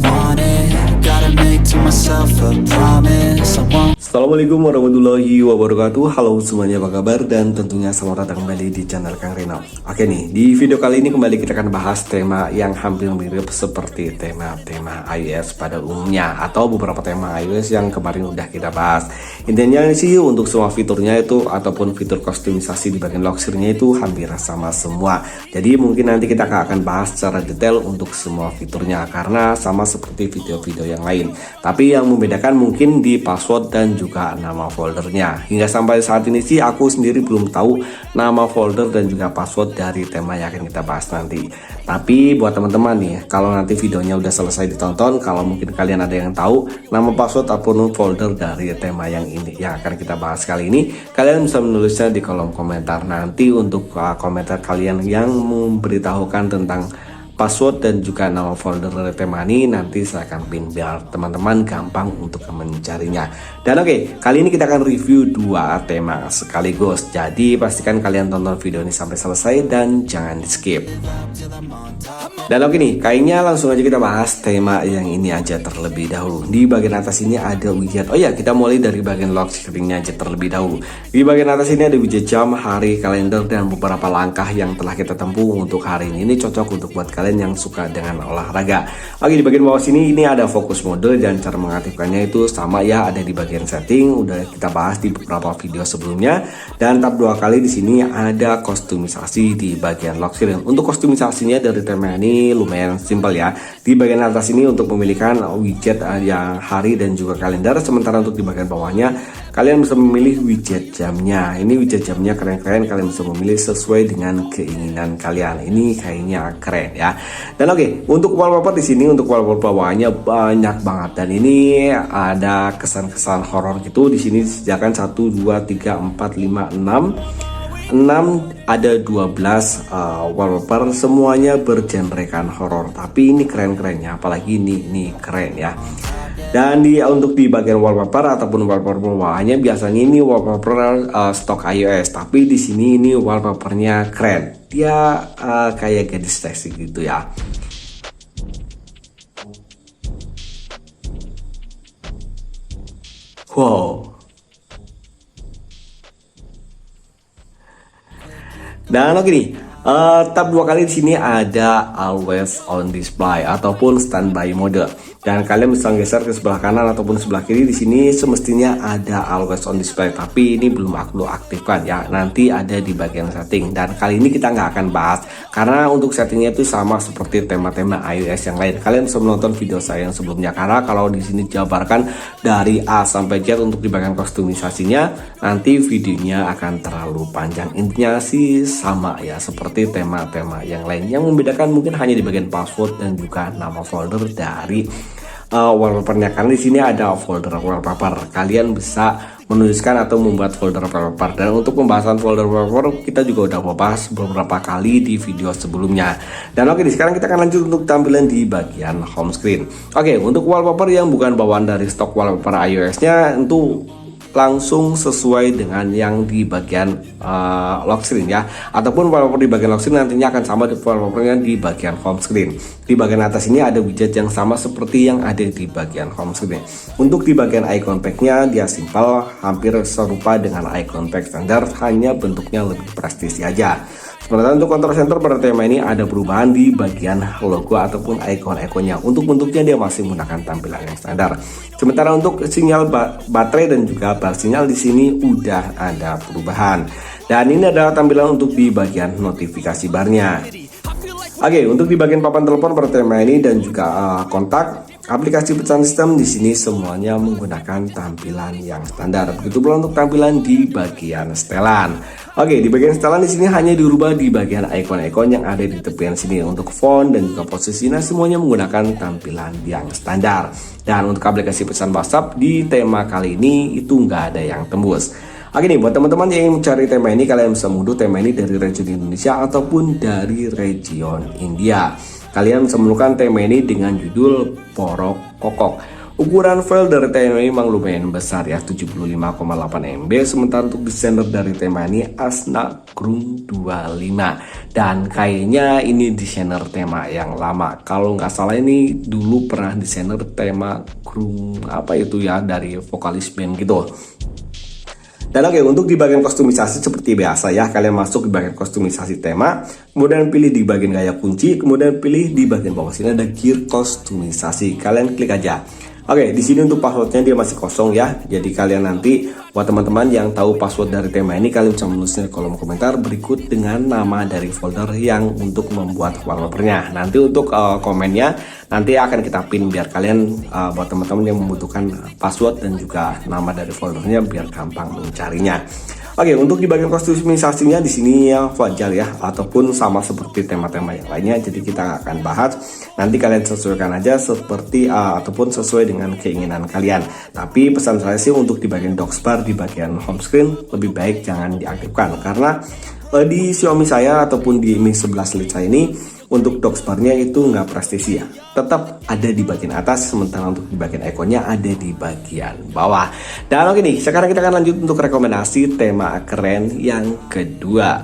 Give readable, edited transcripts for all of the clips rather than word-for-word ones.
want it. Gotta make to myself a promise I won't. Assalamualaikum warahmatullahi wabarakatuh. Halo semuanya, apa kabar? Dan tentunya selamat datang kembali di channel Kang Reno. Oke nih, di video kali ini kembali kita akan bahas tema yang hampir mirip seperti tema-tema iOS pada umumnya, atau beberapa tema iOS yang kemarin udah kita bahas. Intinya sih untuk semua fiturnya itu ataupun fitur kostumisasi di bagian lock screen-nya itu hampir sama semua. Jadi mungkin nanti kita akan bahas secara detail untuk semua fiturnya karena sama seperti video-video yang lain. Tapi yang membedakan mungkin di password dan juga nama foldernya. Hingga sampai saat ini sih aku sendiri belum tahu nama folder dan juga password dari tema yang akan kita bahas nanti. Tapi buat teman-teman nih, kalau nanti videonya udah selesai ditonton, kalau mungkin kalian ada yang tahu nama password ataupun folder dari tema yang ini yang akan kita bahas kali ini, kalian bisa menulisnya di kolom komentar. Nanti untuk komentar kalian yang memberitahukan tentang password dan juga nama folder dari tema ini nanti saya akan pin biar teman-teman gampang untuk mencarinya. Dan oke, kali ini kita akan review dua tema sekaligus. Jadi pastikan kalian tonton video ini sampai selesai dan jangan di skip. Dan oke nih, kayaknya langsung aja kita bahas tema yang ini aja terlebih dahulu. Di bagian atas ini ada widget. Oh ya, kita mulai dari bagian lock screen-nya aja terlebih dahulu. Di bagian atas ini ada widget jam, hari, kalender, dan beberapa langkah yang telah kita tempuh untuk hari ini. Ini cocok untuk buat kalian yang suka dengan olahraga. Oke, di bagian bawah sini ini ada fokus mode dan cara mengaktifkannya itu sama ya, ada di bagian setting, udah kita bahas di beberapa video sebelumnya. Dan tab dua kali di sini ada kostumisasi di bagian lock screen. Untuk kostumisasinya dari tema ini lumayan simpel ya. Di bagian atas ini untuk memilihkan widget yang hari dan juga kalender, sementara untuk di bagian bawahnya kalian bisa memilih widget jamnya. Ini widget jamnya keren-keren, kalian bisa memilih sesuai dengan keinginan kalian. Ini kayaknya keren ya. Dan oke, untuk wallpaper di sini, untuk wallpaper bawahnya banyak banget dan ini ada kesan-kesan horor gitu. Di sini disediakan 1 2 3 4 5 6 ada 12 wallpaper, semuanya bergenrekan horor. Tapi ini keren-kerennya, apalagi ini keren ya. Dan untuk di bagian wallpaper ataupun wallpaper bawahnya biasanya ini wallpaper stok iOS, tapi di sini ini wallpapernya keren. Dia kayak gadis seksi gitu ya. Wow. Dan oke nih, tab dua kali di sini ada always on display ataupun standby mode. Dan kalian bisa geser ke sebelah kanan ataupun sebelah kiri. Di sini semestinya ada always on display, tapi ini belum aku aktifkan ya. Nanti ada di bagian setting. Dan kali ini kita nggak akan bahas karena untuk settingnya itu sama seperti tema-tema iOS yang lain. Kalian bisa menonton video saya yang sebelumnya karena kalau di sini jabarkan dari A sampai Z untuk di bagian kostumisasinya, nanti videonya akan terlalu panjang. Intinya sih sama ya seperti tema-tema yang lain. Yang membedakan mungkin hanya di bagian password dan juga nama folder dari wallpapernya, karena di sini ada folder wallpaper. Kalian bisa menuliskan atau membuat folder wallpaper. Dan untuk pembahasan folder wallpaper kita juga udah membahas beberapa kali di video sebelumnya. Dan oke, sekarang kita akan lanjut untuk tampilan di bagian home screen. Oke, untuk wallpaper yang bukan bawaan dari stok wallpaper iOS-nya itu langsung sesuai dengan yang di bagian lock screen ya, ataupun wallpaper di bagian lock screen nantinya akan sama di wallpapernya di bagian home screen. Di bagian atas ini ada widget yang sama seperti yang ada di bagian home screen. Untuk di bagian icon pack-nya dia simpel, hampir serupa dengan icon pack standar, hanya bentuknya lebih prestis aja. Sementara untuk control center pada tema ini ada perubahan di bagian logo ataupun ikon-ikonnya. Untuk bentuknya dia masih menggunakan tampilan yang standar. Sementara untuk sinyal baterai dan juga bar sinyal di sini udah ada perubahan. Dan ini adalah tampilan untuk di bagian notifikasi barnya. Oke, untuk di bagian papan telepon pada tema ini dan juga kontak, aplikasi pesan sistem di sini semuanya menggunakan tampilan yang standar. Begitu pula untuk tampilan di bagian setelan. Oke, di bagian setelan di sini hanya dirubah di bagian ikon-ikon yang ada di tepian sini. Untuk font dan juga posisinya semuanya menggunakan tampilan yang standar. Dan untuk aplikasi pesan WhatsApp di tema kali ini itu nggak ada yang tembus. Oke nih, buat teman-teman yang ingin mencari tema ini, kalian bisa mengunduh tema ini dari region Indonesia ataupun dari region India. Kalian bisa menemukan tema ini dengan judul Porok Kokok. Ukuran file dari tema ini memang lumayan besar ya, 75,8 MB. Sementara untuk desainer dari tema ini Asna Grung 25. Dan kayaknya ini desainer tema yang lama. Kalau nggak salah ini dulu pernah desainer tema Grung apa itu ya, dari vokalis band gitu. Dan oke, untuk di bagian kostumisasi seperti biasa ya, kalian masuk di bagian kostumisasi tema, kemudian pilih di bagian gaya kunci, kemudian pilih di bagian bawah sini ada gear kostumisasi. Kalian klik aja. Oke, di sini untuk passwordnya dia masih kosong ya. Jadi kalian nanti buat teman-teman yang tahu password dari tema ini, kalian bisa menulisnya di kolom komentar berikut dengan nama dari folder yang untuk membuat wallpapernya. Nanti untuk komennya nanti akan kita pin biar kalian buat teman-teman yang membutuhkan password dan juga nama dari foldernya biar gampang mencarinya. Oke, untuk di bagian kostumisasinya di sini ya wajar ya, ataupun sama seperti tema-tema yang lainnya. Jadi kita akan bahas, nanti kalian sesuaikan aja seperti ataupun sesuai dengan keinginan kalian. Tapi pesan saya sih untuk di bagian docksbar, di bagian home screen lebih baik jangan diaktifkan, karena di Xiaomi saya ataupun di Mi 11 Lite saya ini untuk docksbarnya itu nggak presisi ya, tetap ada di bagian atas, sementara untuk di bagian ikonnya ada di bagian bawah. Dan oke nih, sekarang kita akan lanjut untuk rekomendasi tema keren yang kedua.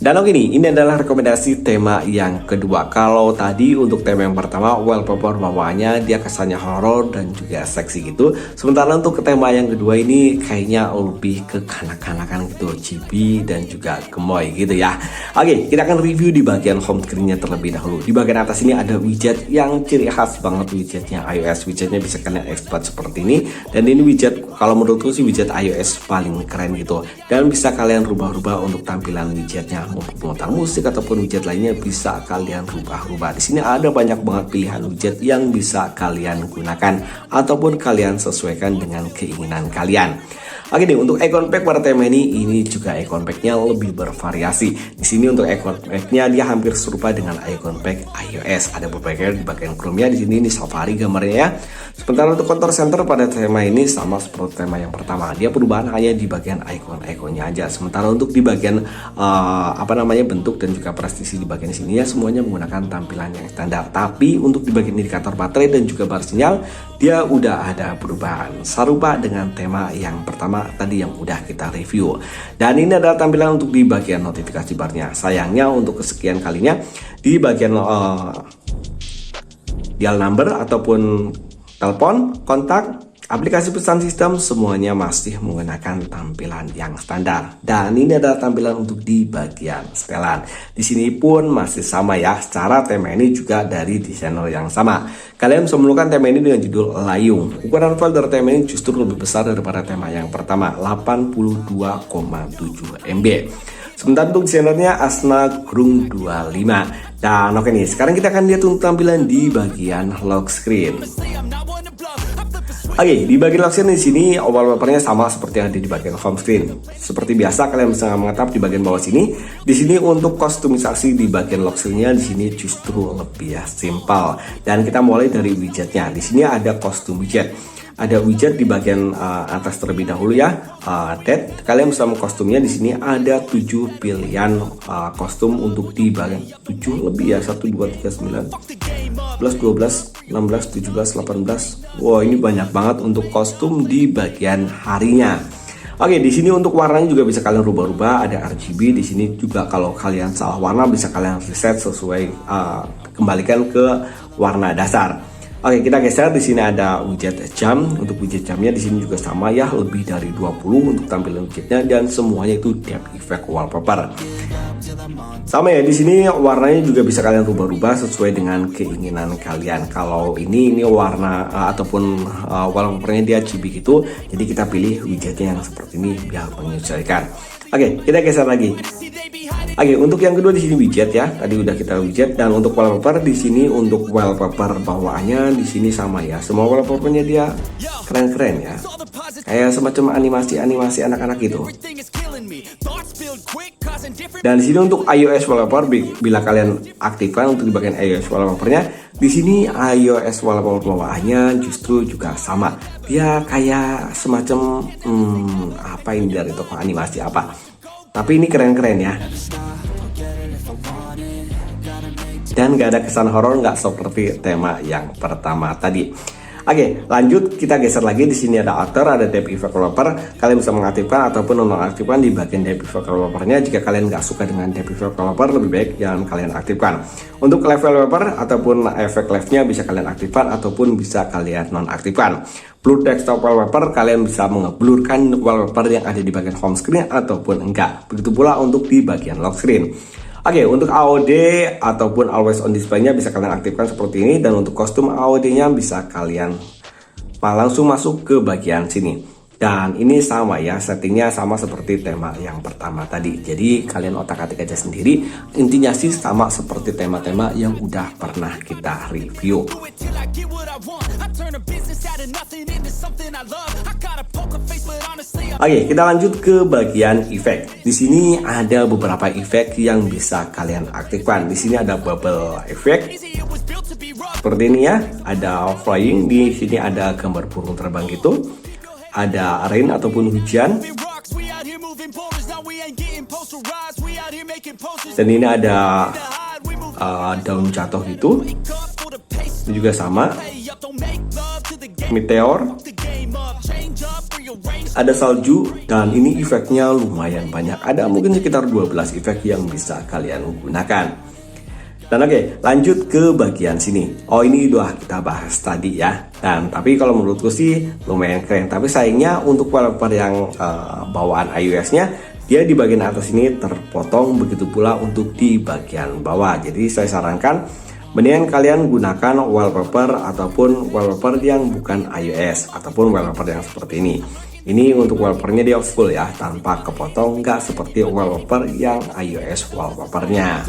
Dan oke nih, ini adalah rekomendasi tema yang kedua. Kalau tadi untuk tema yang pertama, wallpaper bawaannya dia kesannya horor dan juga seksi gitu. Sementara untuk tema yang kedua ini kayaknya lebih ke kanak-kanakan gitu, chibi dan juga gemoy gitu ya. Oke, kita akan review di bagian home screen-nya terlebih dahulu. Di bagian atas ini ada widget yang ciri khas banget widgetnya iOS. Widgetnya bisa kalian export seperti ini. Dan ini widget, kalau menurutku sih widget iOS paling keren gitu. Dan bisa kalian rubah-rubah untuk tampilan widgetnya. Memutar musik ataupun widget lainnya bisa kalian rubah-rubah. Di sini ada banyak banget pilihan widget yang bisa kalian gunakan ataupun kalian sesuaikan dengan keinginan kalian. Oke deh, untuk icon pack pada tema ini juga icon packnya lebih bervariasi. Di sini untuk icon packnya dia hampir serupa dengan icon pack iOS. Ada beberapa di bagian Chrome-nya, di sini ini Safari gambarnya ya. Sementara untuk contour center pada tema ini sama seperti tema yang pertama. Dia perubahan hanya di bagian icon-iconnya aja. Sementara untuk di bagian bentuk dan juga presisi di bagian sini ya semuanya menggunakan tampilan yang standar. Tapi untuk di bagian indikator baterai dan juga bar sinyal dia udah ada perubahan serupa dengan tema yang pertama tadi yang udah kita review. Dan ini adalah tampilan untuk di bagian notifikasi barnya. Sayangnya untuk kesekian kalinya di bagian dial number ataupun telepon, kontak, aplikasi pesan sistem semuanya masih menggunakan tampilan yang standar. Dan ini adalah tampilan untuk di bagian setelan. Di sini pun masih sama ya. Secara tema ini juga dari desainer yang sama. Kalian bisa menemukan tema ini dengan judul Layung. Ukuran file dari tema ini justru lebih besar daripada tema yang pertama, 82,7 MB. Sementara untuk desainernya Asna Grung 25. Dan oke nih, sekarang kita akan lihat untuk tampilan di bagian lock screen. Oke, di bagian lock screen di sini wallpapernya sama seperti yang ada di bagian home screen. Seperti biasa kalian bisa mengetap di bagian bawah sini. Di sini untuk kostumisasi di bagian lock screen-nya di sini justru lebih simpel. Dan kita mulai dari widgetnya. Di sini ada kostum widget. Ada widget di bagian atas terlebih dahulu ya. Dead. Kalian bisa mengkostumnya. Di sini ada 7 pilihan kostum untuk di bagian 7 lebih ya, 1 2 3 9 11 12 16 17 18. Wow, ini banyak banget untuk kostum di bagian harinya. Oke, di sini untuk warnanya juga bisa kalian rubah-rubah, ada RGB. Di sini juga kalau kalian salah warna bisa kalian reset sesuai kembalikan ke warna dasar. Oke, kita geser. Di sini ada widget jam. Untuk widget jamnya di sini juga sama ya, lebih dari 20 untuk tampilan widgetnya dan semuanya itu depth effect wallpaper. Sama ya, di sini warnanya juga bisa kalian rubah-rubah sesuai dengan keinginan kalian. Kalau ini warna ataupun wallpapernya dia chibi gitu, jadi kita pilih widgetnya yang seperti ini biar menyesuaikan. Oke, kita geser lagi. Oke, untuk yang kedua di sini widget ya. Tadi udah kita widget. Dan untuk wallpaper di sini untuk wallpaper bawaannya di sini sama ya. Semua wallpapernya dia keren-keren ya. Kayak semacam animasi anak-anak gitu. Dan di sini untuk iOS wallpaper, bila kalian aktifkan untuk di bagian iOS wallpapernya, di sini iOS wallpaper bawaannya justru juga sama. Dia kayak semacam apa ini dari toko animasi apa. Tapi ini keren-keren ya. Dan gak ada kesan horor, nggak seperti tema yang pertama tadi. Oke, lanjut kita geser lagi. Di sini ada outer, ada depth effect wallpaper. Kalian bisa mengaktifkan ataupun nonaktifkan di bagian depth effect wallpapernya. Jika kalian nggak suka dengan depth effect wallpaper, lebih baik jangan kalian aktifkan. Untuk level wallpaper ataupun efek leftnya bisa kalian aktifkan ataupun bisa kalian nonaktifkan. Blur desktop wallpaper, kalian bisa mengeblurkan wallpaper yang ada di bagian home screen ataupun enggak. Begitu pula untuk di bagian lock screen. Oke, untuk AOD ataupun always on display-nya bisa kalian aktifkan seperti ini, dan untuk kostum AOD-nya bisa kalian langsung masuk ke bagian sini. Dan ini sama ya, settingnya sama seperti tema yang pertama tadi. Jadi kalian otak-atik aja sendiri. Intinya sih sama seperti tema-tema yang udah pernah kita review. Oke, kita lanjut ke bagian efek. Di sini ada beberapa efek yang bisa kalian aktifkan. Di sini ada bubble effect. Seperti ini ya, ada flying. Di sini ada gambar burung terbang gitu. Ada rain ataupun hujan. Dan ini ada daun jatuh gitu. Ini juga sama. Meteor. Ada salju, dan ini efeknya lumayan banyak. Ada mungkin sekitar 12 efek yang bisa kalian gunakan. Dan oke, lanjut ke bagian sini. Oh, ini udah kita bahas tadi ya. Dan tapi kalau menurutku sih lumayan keren. Tapi sayangnya untuk wallpaper yang bawaan iOS-nya, dia di bagian atas ini terpotong, begitu pula untuk di bagian bawah. Jadi saya sarankan mendingan kalian gunakan wallpaper ataupun wallpaper yang bukan iOS ataupun wallpaper yang seperti ini. Ini untuk wallpapernya dia full ya, tanpa kepotong, nggak seperti wallpaper yang iOS wallpapernya.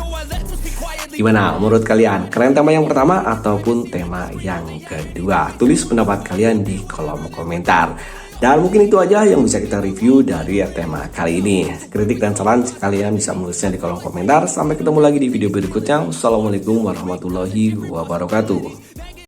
Gimana menurut kalian? Keren tema yang pertama ataupun tema yang kedua? Tulis pendapat kalian di kolom komentar. Dan mungkin itu aja yang bisa kita review dari tema kali ini. Kritik dan saran kalian bisa menulisnya di kolom komentar. Sampai ketemu lagi di video berikutnya. Wassalamualaikum warahmatullahi wabarakatuh.